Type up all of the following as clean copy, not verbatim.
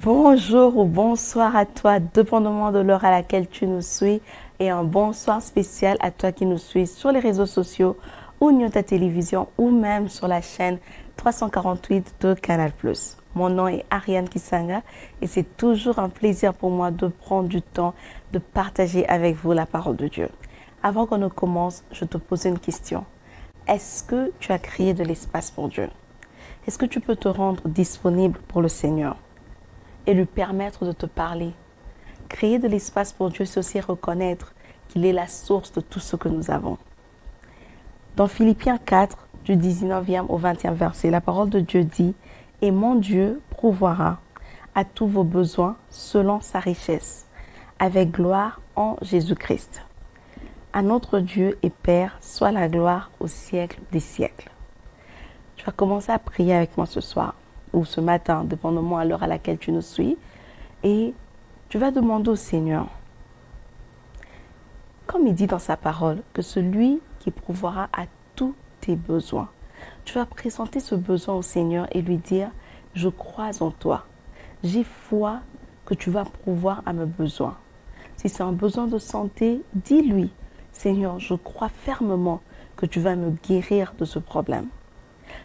Bonjour ou bonsoir à toi, dépendamment de l'heure à laquelle tu nous suis, et un bonsoir spécial à toi qui nous suis sur les réseaux sociaux ou ta télévision ou même sur la chaîne 348 de Canal+. Mon nom est Ariane Kisanga et c'est toujours un plaisir pour moi de prendre du temps de partager avec vous la parole de Dieu. Avant qu'on ne commence, je te pose une question. Est-ce que tu as créé de l'espace pour Dieu? Est-ce que tu peux te rendre disponible pour le Seigneur et lui permettre de te parler? Créer de l'espace pour Dieu, c'est aussi reconnaître qu'il est la source de tout ce que nous avons. Dans Philippiens 4, du 19e au 20e verset, la parole de Dieu dit « Et mon Dieu pourvoira à tous vos besoins selon sa richesse, avec gloire en Jésus-Christ. À notre Dieu et Père soit la gloire au siècle des siècles. » Tu vas commencer à prier avec moi ce soir ou ce matin, dépendamment à l'heure à laquelle tu nous suis, et tu vas demander au Seigneur, comme il dit dans sa parole, que celui qui pourvoira à tous tes besoins. Tu vas présenter ce besoin au Seigneur et lui dire, je crois en toi, j'ai foi que tu vas pourvoir à mes besoins. Si c'est un besoin de santé, dis-lui, Seigneur, je crois fermement que tu vas me guérir de ce problème.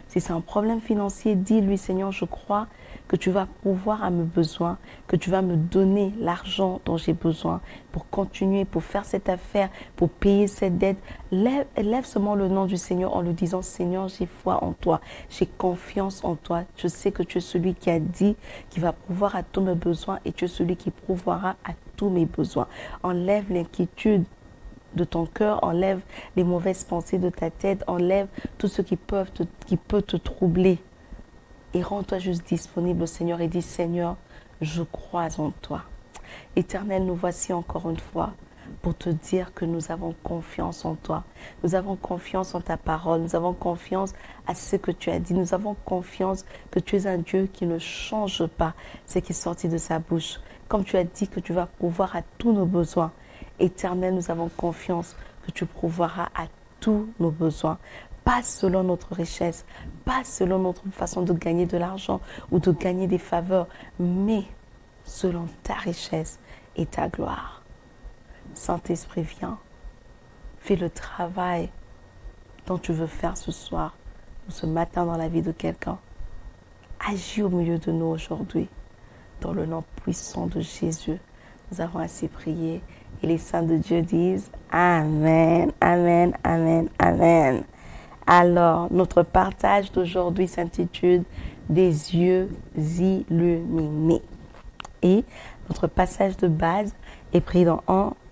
Si c'est un problème financier, dis-lui, Seigneur, je crois que tu vas pourvoir à mes besoins, que tu vas me donner l'argent dont j'ai besoin pour continuer, pour faire cette affaire, pour payer cette dette. Lève seulement le nom du Seigneur en lui disant, Seigneur, j'ai foi en toi, j'ai confiance en toi. Je sais que tu es celui qui a dit qu'il va pourvoir à tous mes besoins et tu es celui qui pourvoira à tous mes besoins. Enlève l'inquiétude de ton cœur, enlève les mauvaises pensées de ta tête, enlève tout ce qui peut te troubler et rends-toi juste disponible au Seigneur et dis, Seigneur, je crois en toi. Éternel, nous voici encore une fois pour te dire que nous avons confiance en toi. Nous avons confiance en ta parole, nous avons confiance à ce que tu as dit, nous avons confiance que tu es un Dieu qui ne change pas ce qui est sorti de sa bouche. Comme tu as dit que tu vas pourvoir à tous nos besoins. Éternel, nous avons confiance que tu pourvoiras à tous nos besoins, pas selon notre richesse, pas selon notre façon de gagner de l'argent ou de gagner des faveurs, mais selon ta richesse et ta gloire. Saint-Esprit, viens, fais le travail dont tu veux faire ce soir ou ce matin dans la vie de quelqu'un. Agis au milieu de nous aujourd'hui, dans le nom puissant de Jésus. Nous avons assez prié. Et les saints de Dieu disent Amen, Amen, Amen, Amen. Alors, notre partage d'aujourd'hui s'intitule Des yeux illuminés. Et notre passage de base est pris dans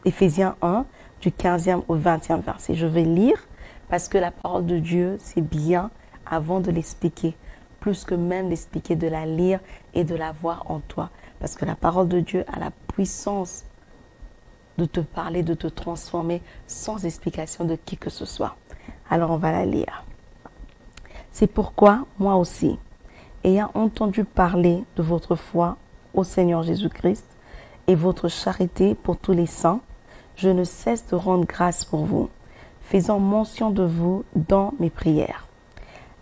Éphésiens 1, du 15e au 20e verset. Je vais lire parce que la parole de Dieu, c'est bien avant de l'expliquer, plus que même l'expliquer, de la lire et de la voir en toi. Parce que la parole de Dieu a la puissance de te parler, de te transformer sans explication de qui que ce soit. Alors on va la lire. C'est pourquoi, moi aussi, ayant entendu parler de votre foi au Seigneur Jésus-Christ et votre charité pour tous les saints, je ne cesse de rendre grâce pour vous, faisant mention de vous dans mes prières,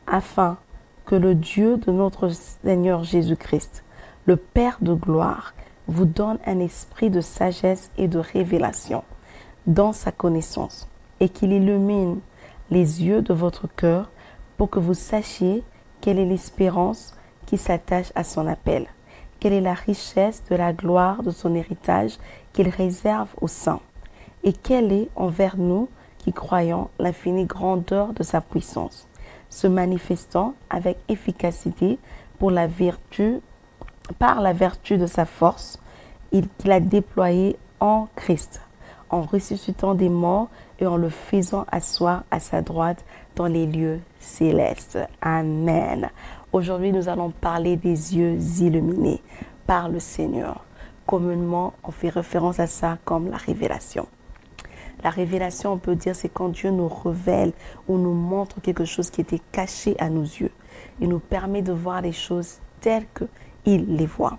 afin que le Dieu de notre Seigneur Jésus-Christ, le Père de gloire, vous donne un esprit de sagesse et de révélation dans sa connaissance et qu'il illumine les yeux de votre cœur pour que vous sachiez quelle est l'espérance qui s'attache à son appel, quelle est la richesse de la gloire de son héritage qu'il réserve aux saints et quelle est envers nous qui croyons l'infinie grandeur de sa puissance, se manifestant avec efficacité par la vertu de sa force qu'il a déployée en Christ, en ressuscitant des morts et en le faisant asseoir à sa droite dans les lieux célestes. Amen. Aujourd'hui, nous allons parler des yeux illuminés par le Seigneur. Communément, on fait référence à ça comme la révélation. La révélation, on peut dire, c'est quand Dieu nous révèle ou nous montre quelque chose qui était caché à nos yeux. Il nous permet de voir les choses telles qu'il les voit.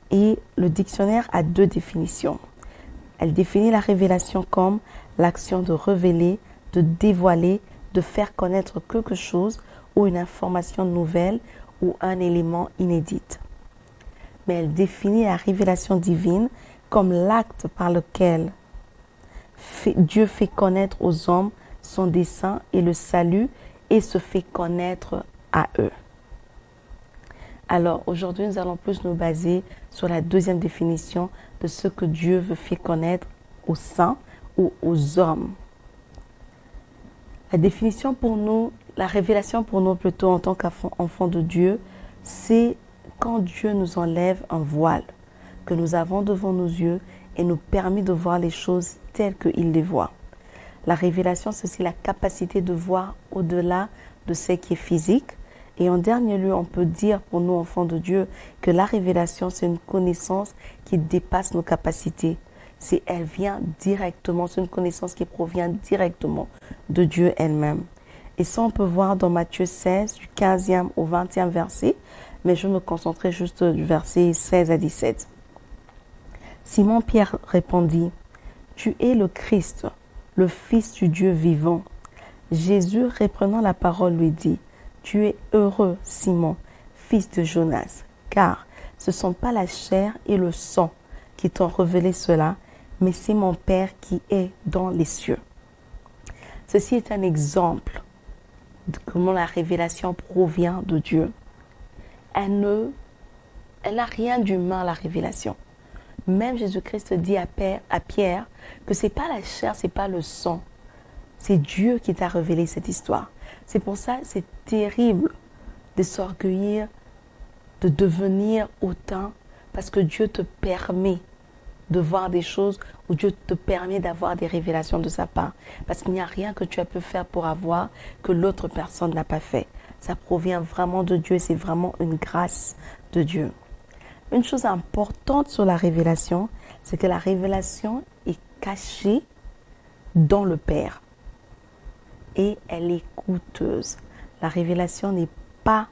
Et le dictionnaire a deux définitions. Elle définit la révélation comme l'action de révéler, de dévoiler, de faire connaître quelque chose ou une information nouvelle ou un élément inédit. mais elle définit la révélation divine comme l'acte par lequel Dieu fait connaître aux hommes son dessein et le salut et se fait connaître à eux. Alors aujourd'hui, nous allons plus nous baser sur la deuxième définition de ce que Dieu veut faire connaître aux saints ou aux hommes. La définition pour nous, la révélation pour nous plutôt en tant qu'enfants de Dieu, c'est quand Dieu nous enlève un voile que nous avons devant nos yeux et nous permet de voir les choses telles qu'il les voit. La révélation, c'est aussi la capacité de voir au-delà de ce qui est physique. Et en dernier lieu, on peut dire pour nous, enfants de Dieu, que la révélation, c'est une connaissance qui dépasse nos capacités. Elle vient directement, c'est une connaissance qui provient directement de Dieu elle-même. Et ça, on peut voir dans Matthieu 16, du 15e au 20e verset, mais je me concentrerai juste du verset 16 à 17. Simon-Pierre répondit, « Tu es le Christ, le Fils du Dieu vivant. » Jésus, reprenant la parole, lui dit, « Tu es heureux, Simon, fils de Jonas, car ce ne sont pas la chair et le sang qui t'ont révélé cela, mais c'est mon Père qui est dans les cieux. » Ceci est un exemple de comment la révélation provient de Dieu. Elle n'a rien d'humain, la révélation. Même Jésus-Christ dit à Pierre que ce n'est pas la chair, ce n'est pas le sang. C'est Dieu qui t'a révélé cette histoire. C'est pour ça que c'est terrible de s'orgueillir, de devenir hautain, parce que Dieu te permet de voir des choses, ou Dieu te permet d'avoir des révélations de sa part. Parce qu'il n'y a rien que tu as pu faire pour avoir que l'autre personne n'a pas fait. Ça provient vraiment de Dieu et c'est vraiment une grâce de Dieu. Une chose importante sur la révélation, c'est que la révélation est cachée dans le Père. Et elle est coûteuse. La révélation n'est pas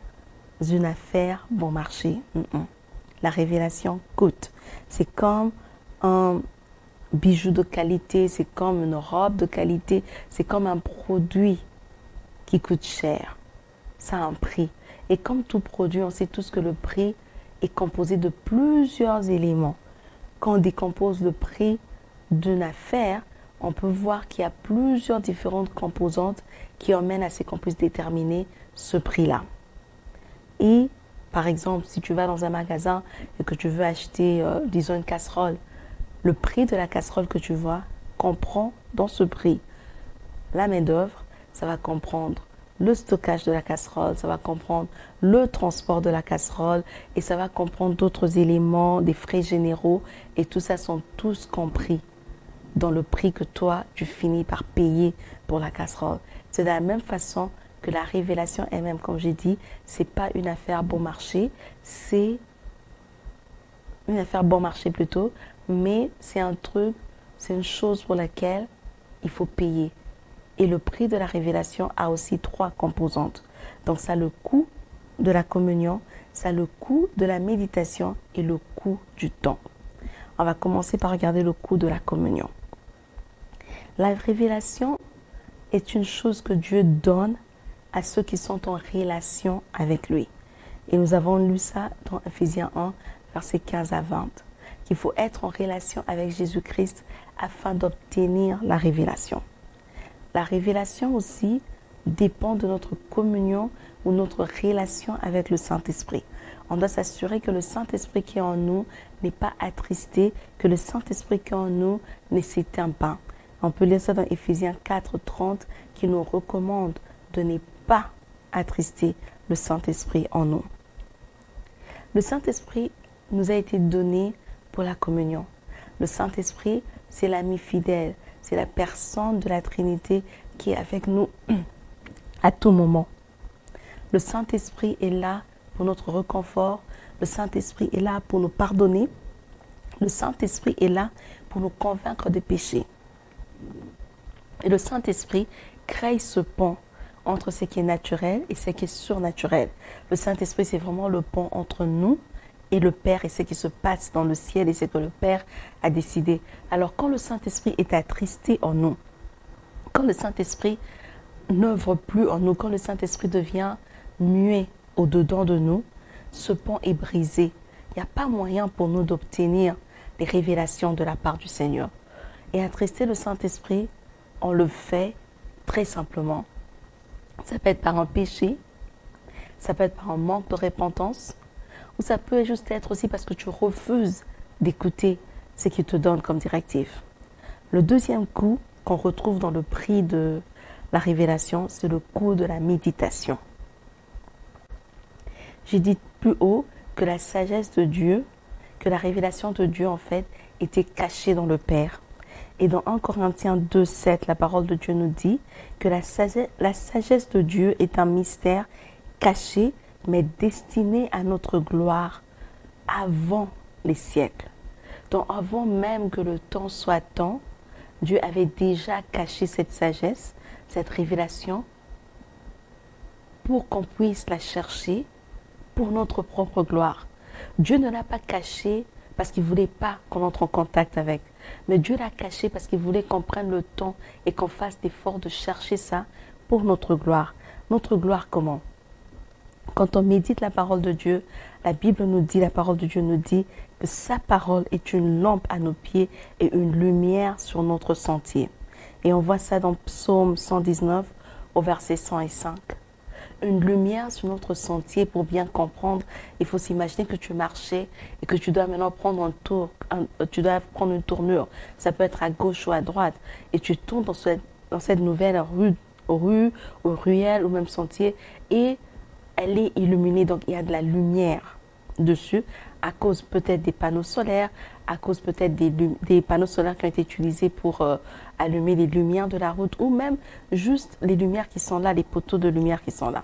une affaire bon marché. La révélation coûte. C'est comme un bijou de qualité, c'est comme une robe de qualité, c'est comme un produit qui coûte cher. Ça a un prix. Et comme tout produit, on sait tous que le prix est composé de plusieurs éléments. Quand on décompose le prix d'une affaire, on peut voir qu'il y a plusieurs différentes composantes qui emmènent à ce qu'on puisse déterminer ce prix-là. Et par exemple, si tu vas dans un magasin et que tu veux acheter, disons, une casserole, le prix de la casserole que tu vois comprend dans ce prix la main-d'œuvre, ça va comprendre le stockage de la casserole, ça va comprendre le transport de la casserole et ça va comprendre d'autres éléments, des frais généraux et tout ça sont tous compris dans le prix que toi, tu finis par payer pour la casserole. C'est de la même façon que la révélation elle-même, comme j'ai dit, c'est pas une affaire bon marché, c'est une affaire bon marché plutôt, mais c'est un truc, c'est une chose pour laquelle il faut payer. Et le prix de la révélation a aussi 3 composantes. Donc ça a le coût de la communion, ça a le coût de la méditation et le coût du temps. On va commencer par regarder le coût de la communion. La révélation est une chose que Dieu donne à ceux qui sont en relation avec lui. Et nous avons lu ça dans Ephésiens 1, versets 15 à 20, qu'il faut être en relation avec Jésus-Christ afin d'obtenir la révélation. La révélation aussi dépend de notre communion ou notre relation avec le Saint-Esprit. On doit s'assurer que le Saint-Esprit qui est en nous n'est pas attristé, que le Saint-Esprit qui est en nous ne s'éteint pas. On peut lire ça dans Ephésiens 4, 30, qui nous recommande de ne pas attrister le Saint-Esprit en nous. Le Saint-Esprit nous a été donné pour la communion. Le Saint-Esprit, c'est l'ami fidèle, c'est la personne de la Trinité qui est avec nous à tout moment. Le Saint-Esprit est là pour notre réconfort. Le Saint-Esprit est là pour nous pardonner. Le Saint-Esprit est là pour nous convaincre des péchés. Et le Saint-Esprit crée ce pont entre ce qui est naturel et ce qui est surnaturel. Le Saint-Esprit, c'est vraiment le pont entre nous et le Père et ce qui se passe dans le ciel et ce que le Père a décidé. Alors quand le Saint-Esprit est attristé en nous, quand le Saint-Esprit n'œuvre plus en nous, quand le Saint-Esprit devient muet au-dedans de nous, ce pont est brisé. il n'y a pas moyen pour nous d'obtenir les révélations de la part du Seigneur. Et attrister le Saint-Esprit, on le fait très simplement. Ça peut être par un péché, ça peut être par un manque de repentance, ou ça peut juste être aussi parce que tu refuses d'écouter ce qu'il te donne comme directive. Le deuxième coup qu'on retrouve dans le prix de la révélation, c'est le coup de la méditation. J'ai dit plus haut que la sagesse de Dieu, que la révélation de Dieu en fait était cachée dans le Père. Et dans 1 Corinthiens 2,7, la parole de Dieu nous dit que la sagesse de Dieu est un mystère caché, mais destiné à notre gloire avant les siècles. Donc avant même que le temps soit temps, Dieu avait déjà caché cette sagesse, cette révélation, pour qu'on puisse la chercher pour notre propre gloire. Dieu ne l'a pas caché parce qu'il ne voulait pas qu'on entre en contact avec. Mais Dieu l'a caché parce qu'il voulait qu'on prenne le temps et qu'on fasse l'effort de chercher ça pour notre gloire. Notre gloire comment? Quand on médite la parole de Dieu, la Bible nous dit, la parole de Dieu nous dit que sa parole est une lampe à nos pieds et une lumière sur notre sentier. Et on voit ça dans Psaume 119 au verset 105. Une lumière sur notre sentier, pour bien comprendre, il faut s'imaginer que tu marchais et que tu dois maintenant prendre un tour, tu dois prendre une tournure. Ça peut être à gauche ou à droite. Et tu tombes dans cette nouvelle rue ou ruelle ou même sentier et elle est illuminée. Donc il y a de la lumière dessus à cause peut-être des panneaux solaires, à cause peut-être des panneaux solaires qui ont été utilisés pour allumer les lumières de la route ou même juste les lumières qui sont là, les poteaux de lumière qui sont là.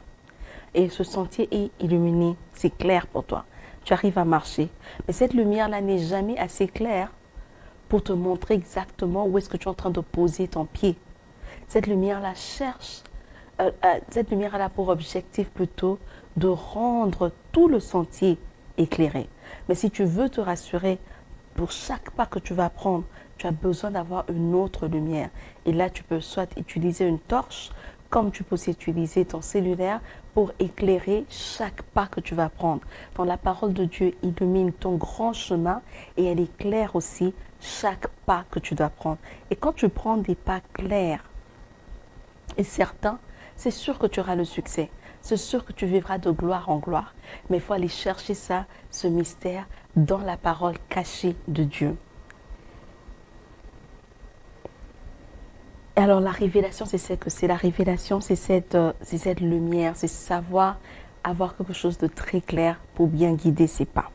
Et ce sentier est illuminé, c'est clair pour toi. Tu arrives à marcher. Mais cette lumière-là n'est jamais assez claire pour te montrer exactement où est-ce que tu es en train de poser ton pied. Cette lumière-là cette lumière-là a pour objectif plutôt de rendre tout le sentier éclairé. Mais si tu veux te rassurer, pour chaque pas que tu vas prendre, tu as besoin d'avoir une autre lumière. Et là, tu peux soit utiliser une torche, comme tu peux aussi utiliser ton cellulaire pour éclairer chaque pas que tu vas prendre. Donc la parole de Dieu illumine ton grand chemin et elle éclaire aussi chaque pas que tu dois prendre. Et quand tu prends des pas clairs et certains, c'est sûr que tu auras le succès. C'est sûr que tu vivras de gloire en gloire. Mais il faut aller chercher ça, ce mystère, dans la parole cachée de Dieu. Et alors la révélation, c'est ce que c'est. La révélation, c'est cette lumière, c'est savoir avoir quelque chose de très clair pour bien guider ses pas.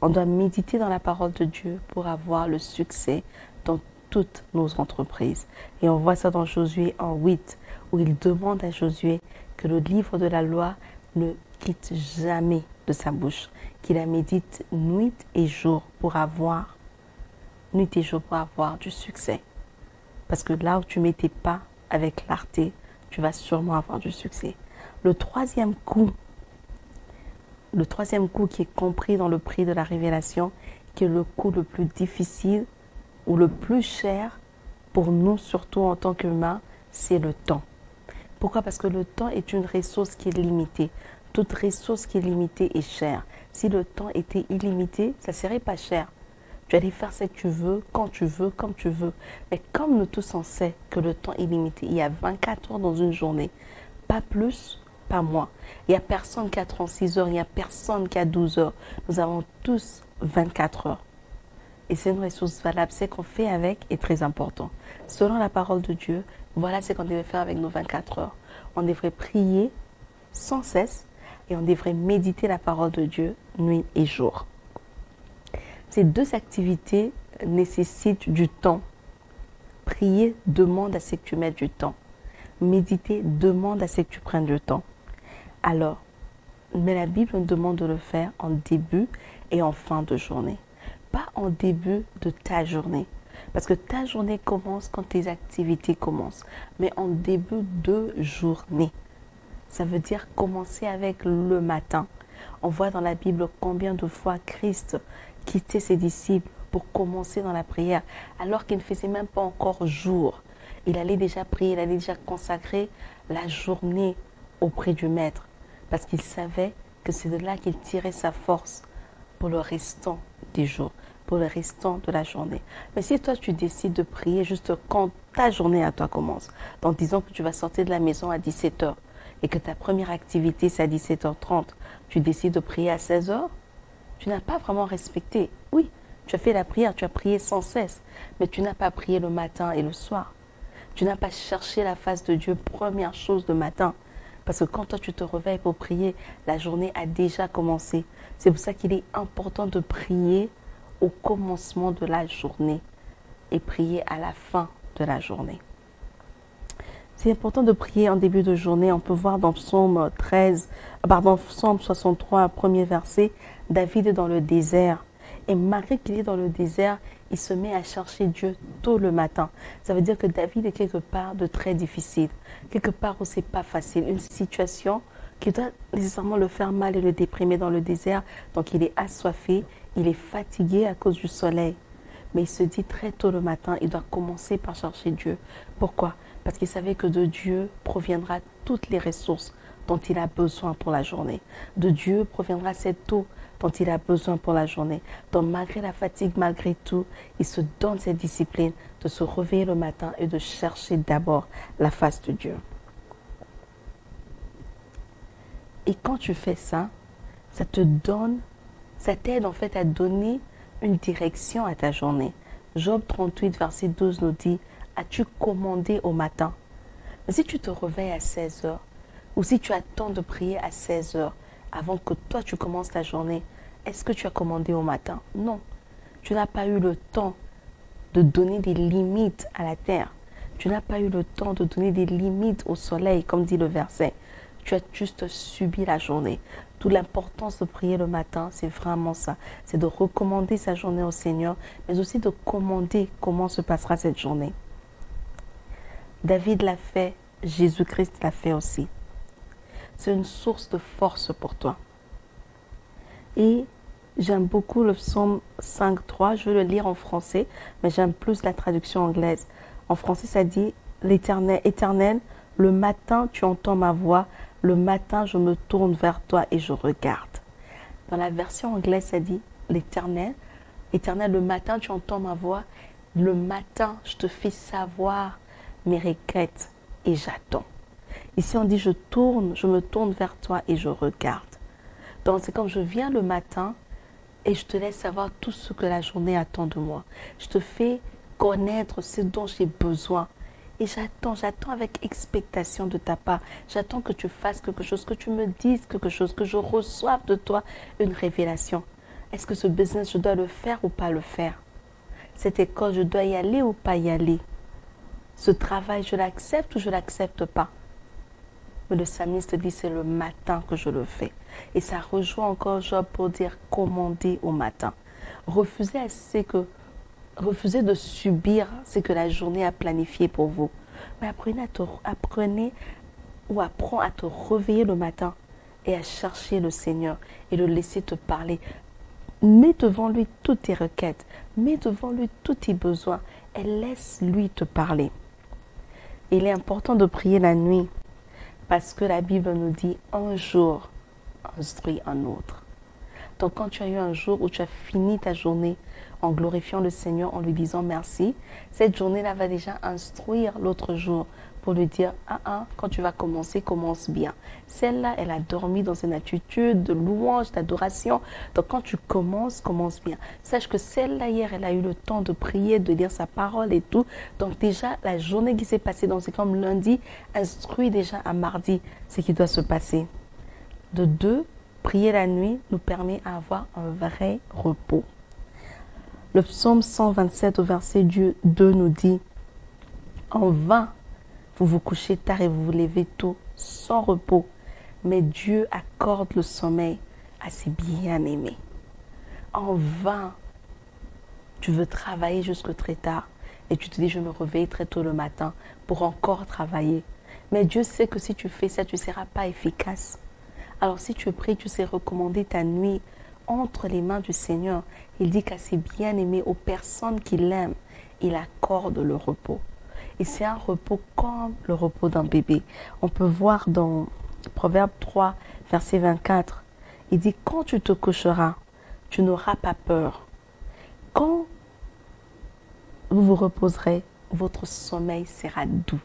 On doit méditer dans la parole de Dieu pour avoir le succès dans toutes nos entreprises. Et on voit ça dans Josué en 8, où il demande à Josué que le livre de la loi ne quitte jamais de sa bouche, qu'il la médite nuit et jour pour avoir du succès. Parce que là où tu mets tes pas avec clarté, tu vas sûrement avoir du succès. Le troisième coup qui est compris dans le prix de la révélation, qui est le coup le plus difficile ou le plus cher pour nous, surtout en tant qu'humains, c'est le temps. Pourquoi? Parce que le temps est une ressource qui est limitée. Toute ressource qui est limitée est chère. Si le temps était illimité, ça ne serait pas cher. Tu allais faire ce que tu veux, quand tu veux, comme tu veux. Mais comme nous tous on sait que le temps est limité, il y a 24 heures dans une journée. Pas plus, pas moins. Il n'y a personne qui a 36 heures, il n'y a personne qui a 12 heures. Nous avons tous 24 heures. Et c'est une ressource valable. Ce qu'on fait avec est très important. Selon la parole de Dieu, voilà ce qu'on devrait faire avec nos 24 heures. On devrait prier sans cesse et on devrait méditer la parole de Dieu nuit et jour. Ces deux activités nécessitent du temps. Prier demande à ce que tu mettes du temps. Méditer demande à ce que tu prennes du temps. Alors, mais la Bible nous demande de le faire en début et en fin de journée. Pas en début de ta journée. Parce que ta journée commence quand tes activités commencent. Mais en début de journée. Ça veut dire commencer avec le matin. On voit dans la Bible combien de fois Christ quittait ses disciples pour commencer dans la prière. Alors qu'il ne faisait même pas encore jour. Il allait déjà prier, il allait déjà consacrer la journée auprès du Maître. Parce qu'il savait que c'est de là qu'il tirait sa force pour le restant des jours, pour le restant de la journée. Mais si toi, tu décides de prier juste quand ta journée à toi commence, donc disons que tu vas sortir de la maison à 17 heures et que ta première activité, c'est à 17h30, tu décides de prier à 16 heures, tu n'as pas vraiment respecté. Oui, tu as fait la prière, tu as prié sans cesse, mais tu n'as pas prié le matin et le soir. Tu n'as pas cherché la face de Dieu, première chose le matin. Parce que quand toi tu te réveilles pour prier, la journée a déjà commencé. C'est pour ça qu'il est important de prier au commencement de la journée et prier à la fin de la journée. C'est important de prier en début de journée. On peut voir dans Psaume 63, premier verset, David est dans le désert. Et malgré qu'il est dans le désert, il se met à chercher Dieu tôt le matin. Ça veut dire que David est quelque part de très difficile, quelque part où c'est pas facile, une situation qui doit nécessairement le faire mal et le déprimer dans le désert. Donc il est assoiffé, il est fatigué à cause du soleil. Mais il se dit très tôt le matin, il doit commencer par chercher Dieu. Pourquoi? Parce qu'il savait que de Dieu proviendra toutes les ressources dont il a besoin pour la journée. De Dieu proviendra cette eau dont il a besoin pour la journée. Donc malgré la fatigue, malgré tout, il se donne cette discipline de se réveiller le matin et de chercher d'abord la face de Dieu. Et quand tu fais ça, ça t'aide en fait à donner une direction à ta journée. Job 38, verset 12 nous dit, as-tu commandé au matin? Mais si tu te réveilles à 16 heures, ou si tu attends de prier à 16 heures, avant que toi tu commences ta journée, est-ce que tu as commandé au matin? Non. Tu n'as pas eu le temps de donner des limites à la terre. Tu n'as pas eu le temps de donner des limites au soleil, comme dit le verset. Tu as juste subi la journée. Toute l'importance de prier le matin, c'est vraiment ça. C'est de recommander sa journée au Seigneur, mais aussi de commander comment se passera cette journée. David l'a fait, Jésus-Christ l'a fait aussi. C'est une source de force pour toi. Et j'aime beaucoup le psaume 5.3. Je vais le lire en français, mais j'aime plus la traduction anglaise. En français, ça dit « L'Éternel, Éternel, le matin, tu entends ma voix. Le matin, je me tourne vers toi et je regarde. » Dans la version anglaise, ça dit « L'Éternel, Éternel, le matin, tu entends ma voix. Le matin, je te fais savoir mes requêtes et j'attends. » Ici, on dit « Je me tourne vers toi et je regarde. » Donc, c'est comme je viens le matin et je te laisse savoir tout ce que la journée attend de moi. Je te fais connaître ce dont j'ai besoin. Et j'attends avec expectation de ta part. J'attends que tu fasses quelque chose, que tu me dises quelque chose, que je reçoive de toi une révélation. Est-ce que ce business, je dois le faire ou pas le faire? Cette école, je dois y aller ou pas y aller? Ce travail, je l'accepte ou je l'accepte pas? Mais le psalmiste dit, c'est le matin que je le fais. Et ça rejoint encore Job pour dire, commander au matin. Refusez de subir ce que la journée a planifié pour vous. Mais apprends à te réveiller le matin et à chercher le Seigneur et le laisser te parler. Mets devant lui toutes tes requêtes, mets devant lui tous tes besoins et laisse-lui te parler. Il est important de prier la nuit parce que la Bible nous dit un jour instruit un autre. Donc quand tu as eu un jour où tu as fini ta journée en glorifiant le Seigneur, en lui disant merci, cette journée-là va déjà instruire l'autre jour pour lui dire, quand tu vas commencer, commence bien. Celle-là, elle a dormi dans une attitude de louange, d'adoration. Donc quand tu commences, commence bien. Sache que celle-là, hier, elle a eu le temps de prier, de lire sa parole et tout. Donc déjà, la journée qui s'est passée, donc c'est comme lundi, instruit déjà à mardi ce qui doit se passer. De deux, prier la nuit nous permet d'avoir un vrai repos. Le psaume 127 au verset 2 nous dit « En vain, vous vous couchez tard et vous vous levez tôt, sans repos, mais Dieu accorde le sommeil à ses bien-aimés. » En vain, tu veux travailler jusque très tard et tu te dis « Je me réveille très tôt le matin pour encore travailler. » Mais Dieu sait que si tu fais ça, tu ne seras pas efficace. Alors si tu pries, tu sais recommander ta nuit entre les mains du Seigneur. Il dit qu'à ses bien-aimés, aux personnes qu'il aime, il accorde le repos. Et c'est un repos comme le repos d'un bébé. On peut voir dans Proverbe 3, verset 24, il dit « Quand tu te coucheras, Tu n'auras pas peur. Quand vous vous reposerez, votre sommeil sera doux.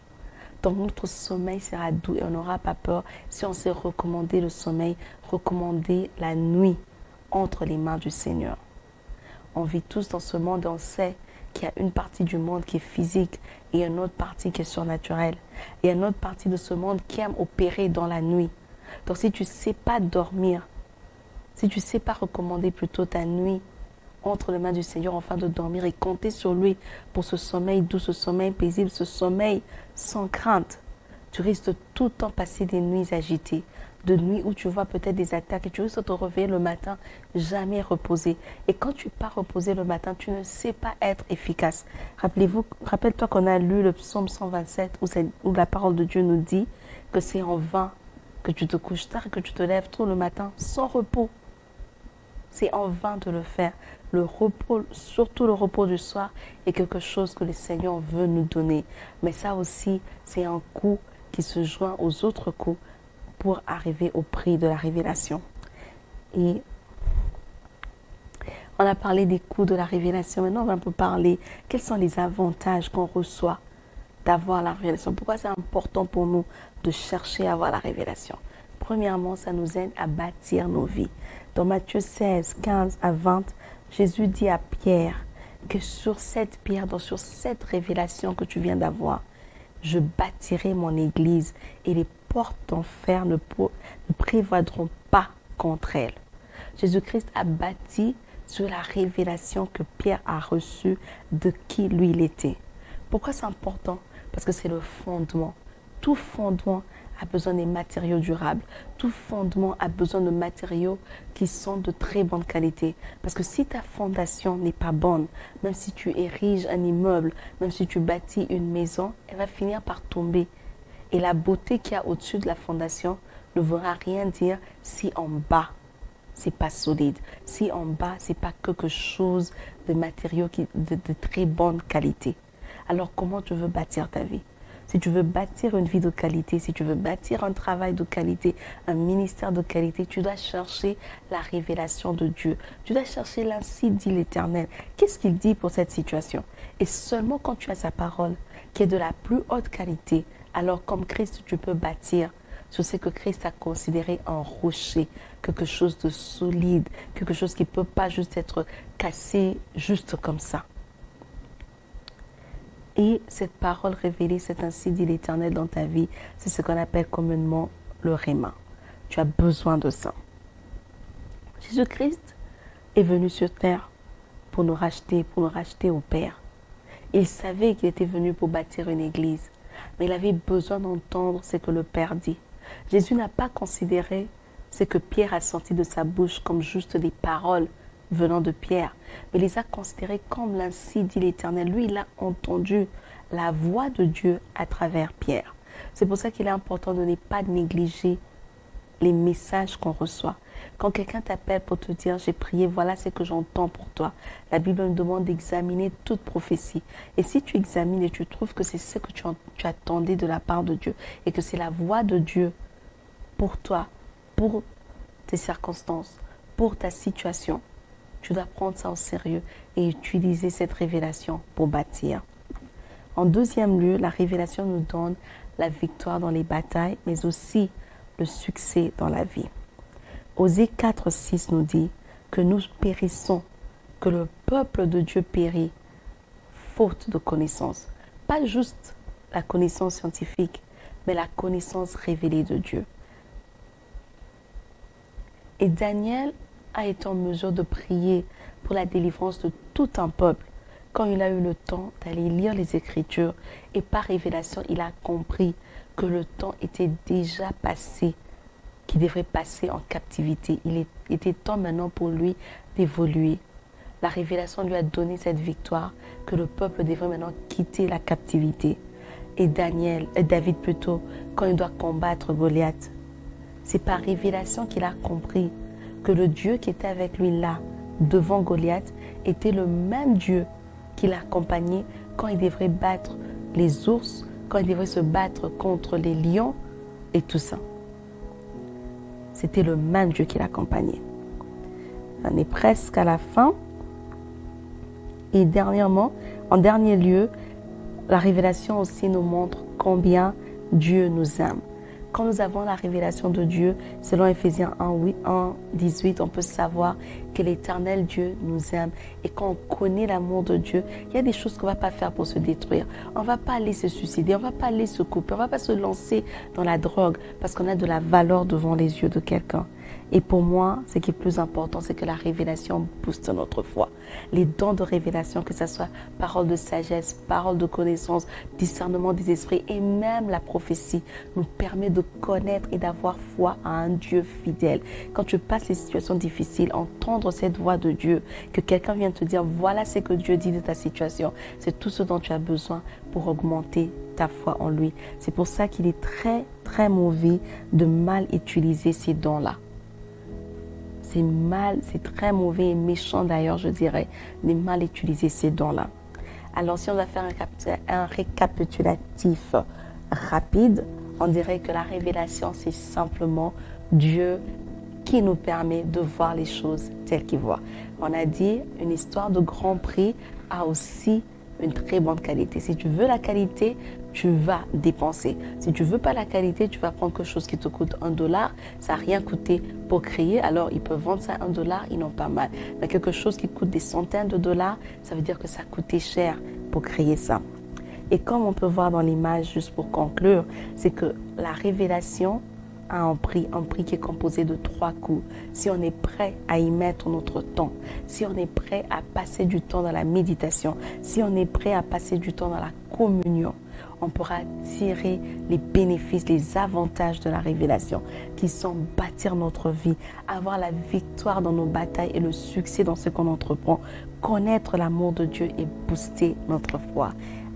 Donc notre sommeil sera doux et on n'aura pas peur. Si on s'est recommandé le sommeil, recommander la nuit entre les mains du Seigneur. On vit tous dans ce monde et on sait qu'il y a une partie du monde qui est physique et une autre partie qui est surnaturelle. Et une autre partie de ce monde qui aime opérer dans la nuit. Donc si tu ne sais pas dormir, si tu ne sais pas recommander plutôt ta nuit entre les mains du Seigneur afin de dormir et compter sur lui pour ce sommeil doux, ce sommeil paisible, ce sommeil sans crainte, tu risques de tout le temps passer des nuits agitées, de nuits où tu vois peut-être des attaques et tu risques de te réveiller le matin jamais reposé. Et quand tu n'es pas reposé le matin, tu ne sais pas être efficace. Rappelle-toi qu'on a lu le psaume 127 où la parole de Dieu nous dit que c'est en vain que tu te couches tard et que tu te lèves tôt le matin sans repos. C'est en vain de le faire. Le repos, surtout le repos du soir, est quelque chose que le Seigneur veut nous donner. Mais ça aussi, c'est un coup qui se joint aux autres coups pour arriver au prix de la révélation. Et on a parlé des coups de la révélation. Maintenant, on va un peu parler quels sont les avantages qu'on reçoit d'avoir la révélation. Pourquoi c'est important pour nous de chercher à avoir la révélation? Premièrement, ça nous aide à bâtir nos vies. Dans Matthieu 16, 15 à 20, Jésus dit à Pierre que sur cette pierre, donc sur cette révélation que tu viens d'avoir, je bâtirai mon église et les portes d'enfer ne prévaudront pas contre elle. Jésus-Christ a bâti sur la révélation que Pierre a reçue de qui lui il était. Pourquoi c'est important? Parce que c'est le fondement. Tout fondement a besoin des matériaux durables. Tout fondement a besoin de matériaux qui sont de très bonne qualité. Parce que si ta fondation n'est pas bonne, même si tu ériges un immeuble, même si tu bâtis une maison, elle va finir par tomber. Et la beauté qu'il y a au-dessus de la fondation ne voudra rien dire si en bas, c'est pas solide. Si en bas, c'est pas quelque chose de matériaux de très bonne qualité. Alors comment tu veux bâtir ta vie? Si tu veux bâtir une vie de qualité, si tu veux bâtir un travail de qualité, un ministère de qualité, tu dois chercher la révélation de Dieu. Tu dois chercher l'ainsi dit l'Éternel. Qu'est-ce qu'il dit pour cette situation? Et seulement quand tu as sa parole, qui est de la plus haute qualité, alors comme Christ, tu peux bâtir sur ce que Christ a considéré un rocher, quelque chose de solide, quelque chose qui ne peut pas juste être cassé juste comme ça. Et cette parole révélée, c'est ainsi dit l'Éternel dans ta vie, c'est ce qu'on appelle communément le réma. Tu as besoin de ça. Jésus-Christ est venu sur terre pour nous racheter au Père. Il savait qu'il était venu pour bâtir une église, mais il avait besoin d'entendre ce que le Père dit. Jésus n'a pas considéré ce que Pierre a sorti de sa bouche comme juste des paroles venant de Pierre, mais il les a considérés comme l'ainsi dit l'Éternel. Lui, il a entendu la voix de Dieu à travers Pierre. C'est pour ça qu'il est important de ne pas négliger les messages qu'on reçoit. Quand quelqu'un t'appelle pour te dire « j'ai prié, voilà ce que j'entends pour toi », la Bible nous demande d'examiner toute prophétie. Et si tu examines et tu trouves que c'est ce que tu attendais de la part de Dieu et que c'est la voix de Dieu pour toi, pour tes circonstances, pour ta situation, tu dois prendre ça au sérieux et utiliser cette révélation pour bâtir. En deuxième lieu, la révélation nous donne la victoire dans les batailles, mais aussi le succès dans la vie. Osée 4, 6 nous dit que nous périssons, que le peuple de Dieu périt, faute de connaissance. Pas juste la connaissance scientifique, mais la connaissance révélée de Dieu. Et Daniel a été en mesure de prier pour la délivrance de tout un peuple quand il a eu le temps d'aller lire les Écritures et par révélation, il a compris que le temps était déjà passé, qu'il devrait passer en captivité. Il était temps maintenant pour lui d'évoluer. La révélation lui a donné cette victoire que le peuple devrait maintenant quitter la captivité. Et David plutôt, quand il doit combattre Goliath, c'est par révélation qu'il a compris que le Dieu qui était avec lui là, devant Goliath, était le même Dieu qui l'accompagnait quand il devrait battre les ours, quand il devrait se battre contre les lions et tout ça. C'était le même Dieu qui l'accompagnait. On est presque à la fin. Et en dernier lieu, la révélation aussi nous montre combien Dieu nous aime. Quand nous avons la révélation de Dieu, selon Éphésiens 1:18, on peut savoir que l'Éternel Dieu nous aime. Et quand on connaît l'amour de Dieu, il y a des choses qu'on ne va pas faire pour se détruire. On ne va pas aller se suicider, on ne va pas aller se couper, on ne va pas se lancer dans la drogue parce qu'on a de la valeur devant les yeux de quelqu'un. Et pour moi, ce qui est plus important, c'est que la révélation booste notre foi. Les dons de révélation, que ce soit parole de sagesse, parole de connaissance, discernement des esprits et même la prophétie, nous permet de connaître et d'avoir foi à un Dieu fidèle. Quand tu passes les situations difficiles, entendre cette voix de Dieu, que quelqu'un vienne te dire, voilà ce que Dieu dit de ta situation, c'est tout ce dont tu as besoin pour augmenter ta foi en lui. C'est pour ça qu'il est très, très mauvais de mal utiliser ces dons-là. C'est très mauvais et méchant d'ailleurs, je dirais, de mal utiliser ces dons-là. Alors, si on va faire un récapitulatif rapide, on dirait que la révélation, c'est simplement Dieu qui nous permet de voir les choses telles qu'il voit. On a dit, une histoire de Grand Prix a aussi une très bonne qualité. Si tu veux la qualité, tu vas dépenser. Si tu veux pas la qualité, tu vas prendre quelque chose qui te coûte $1. Ça n'a rien coûté pour créer. Alors, ils peuvent vendre ça à $1, ils n'ont pas mal. Mais quelque chose qui coûte des centaines de dollars, ça veut dire que ça a coûté cher pour créer ça. Et comme on peut voir dans l'image, juste pour conclure, c'est que la révélation a un prix qui est composé de 3 coups. Si on est prêt à y mettre notre temps, si on est prêt à passer du temps dans la méditation, si on est prêt à passer du temps dans la communion, on pourra tirer les bénéfices, les avantages de la révélation qui sont bâtir notre vie, avoir la victoire dans nos batailles et le succès dans ce qu'on entreprend, connaître l'amour de Dieu et booster notre foi.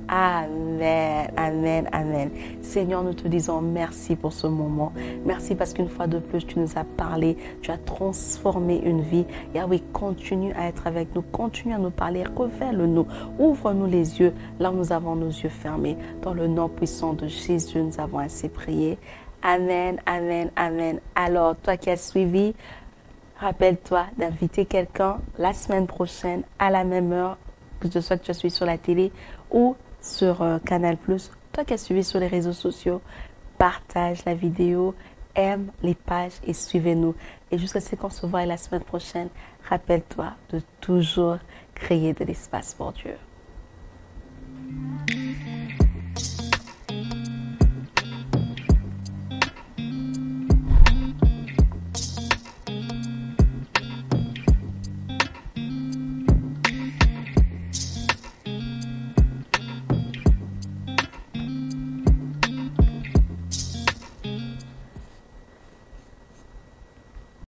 Amen, amen, amen. Seigneur, nous te disons merci pour ce moment. Merci parce qu'une fois de plus, tu nous as parlé, tu as transformé une vie. Yahweh, continue à être avec nous, continue à nous parler, révèle-nous, ouvre-nous les yeux là où nous avons nos yeux fermés. Dans le nom puissant de Jésus, nous avons ainsi prié. Amen, amen, amen. Alors, toi qui as suivi, rappelle-toi d'inviter quelqu'un la semaine prochaine à la même heure, que ce soit que tu suis sur la télé ou sur Canal+. Toi qui as suivi sur les réseaux sociaux, partage la vidéo, aime les pages et suivez-nous. Et jusqu'à ce qu'on se voit la semaine prochaine, rappelle-toi de toujours créer de l'espace pour Dieu.